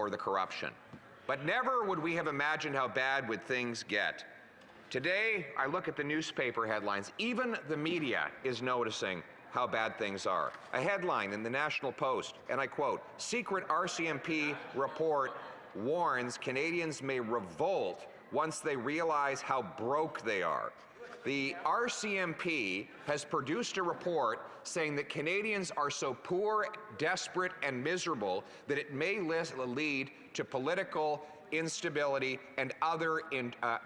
or the corruption. But never would we have imagined how bad would things get. Today, I look at the newspaper headlines. Even the media is noticing how bad things are. A headline in the National Post, and I quote, "Secret RCMP report warns Canadians may revolt once they realize how broke they are." The RCMP has produced a report saying that Canadians are so poor, desperate, and miserable that it may lead to political instability and other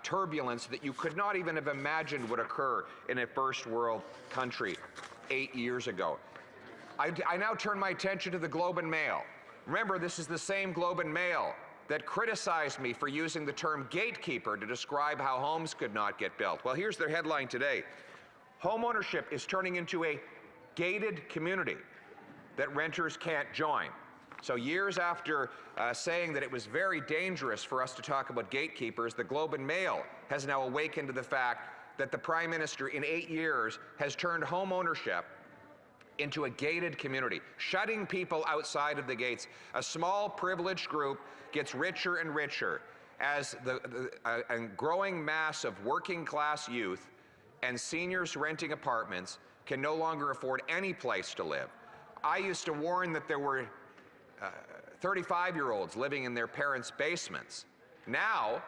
turbulence that you could not even have imagined would occur in a first world country 8 years ago. I now turn my attention to the Globe and Mail. Remember, this is the same Globe and Mail that criticized me for using the term gatekeeper to describe how homes could not get built. Well, here's their headline today. Homeownership is turning into a gated community that renters can't join. So years after saying that it was very dangerous for us to talk about gatekeepers, the Globe and Mail has now awakened to the fact that the Prime Minister in 8 years has turned homeownership into a gated community, shutting people outside of the gates. A small privileged group gets richer and richer as a growing mass of working class youth and seniors renting apartments can no longer afford any place to live. I used to warn that there were 35-year-olds living in their parents' basements. Now,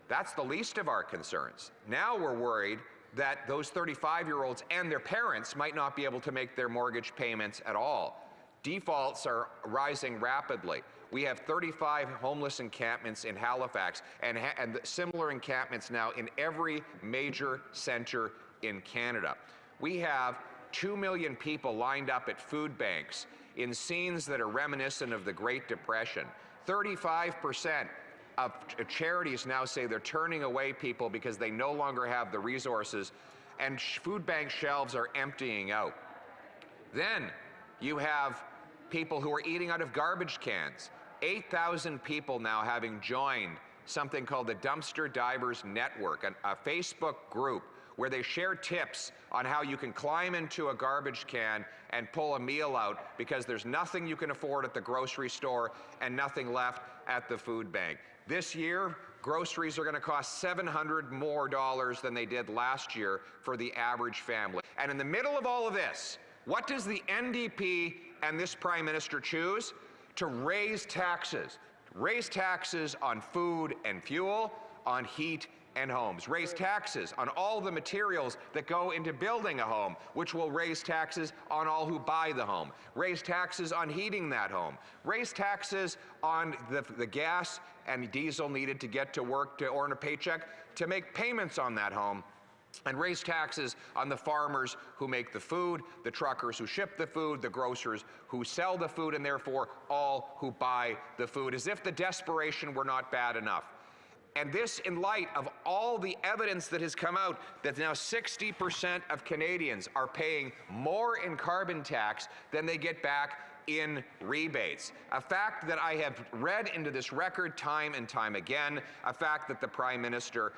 that's the least of our concerns. Now we're worried that those 35-year-olds and their parents might not be able to make their mortgage payments at all. Defaults are rising rapidly. We have 35 homeless encampments in Halifax and similar encampments now in every major centre in Canada. We have 2 million people lined up at food banks in scenes that are reminiscent of the Great Depression. 35% of charities now say they're turning away people because they no longer have the resources, and food bank shelves are emptying out. Then you have people who are eating out of garbage cans. 8,000 people now having joined something called the Dumpster Divers Network, a Facebook group where they share tips on how you can climb into a garbage can and pull a meal out because there's nothing you can afford at the grocery store and nothing left at the food bank. This year, groceries are going to cost $700 more than they did last year for the average family. And in the middle of all of this, what does the NDP and this Prime Minister choose? To raise taxes. Raise taxes on food and fuel, on heat and homes. Raise taxes on all the materials that go into building a home, which will raise taxes on all who buy the home. Raise taxes on heating that home. Raise taxes on the gas and diesel needed to get to work to earn a paycheck to make payments on that home. And raise taxes on the farmers who make the food, the truckers who ship the food, the grocers who sell the food, and therefore all who buy the food, as if the desperation were not bad enough. And this in light of all the evidence that has come out that now 60% of Canadians are paying more in carbon tax than they get back in rebates. A fact that I have read into this record time and time again, a fact that the Prime Minister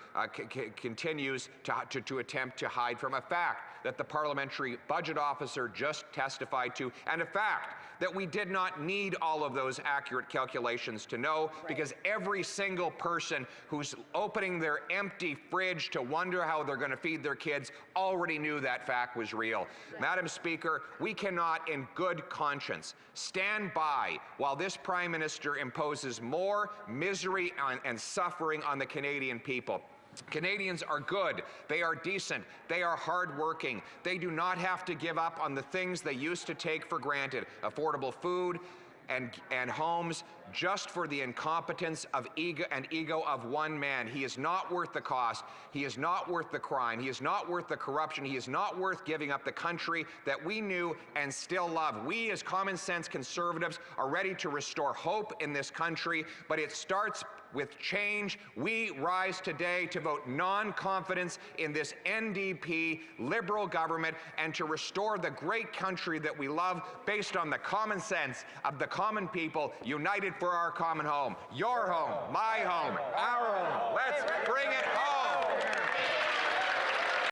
continues to attempt to hide from, a fact that the Parliamentary Budget Officer just testified to, and a fact that we did not need all of those accurate calculations to know, because every single person who's opening their empty fridge to wonder how they're going to feed their kids already knew that fact was real. Madam Speaker, we cannot in good conscience stand by while this Prime Minister imposes more misery and suffering on the Canadian people. Canadians are good, they are decent, they are hardworking. They do not have to give up on the things they used to take for granted, affordable food and homes, just for the incompetence of ego of one man. He is not worth the cost. He is not worth the crime. He is not worth the corruption. He is not worth giving up the country that we knew and still love. We as common sense Conservatives are ready to restore hope in this country, but it starts with change. We rise today to vote non-confidence in this NDP Liberal government and to restore the great country that we love based on the common sense of the common people united for our common home. Your home, my home, our home. Let's bring it home.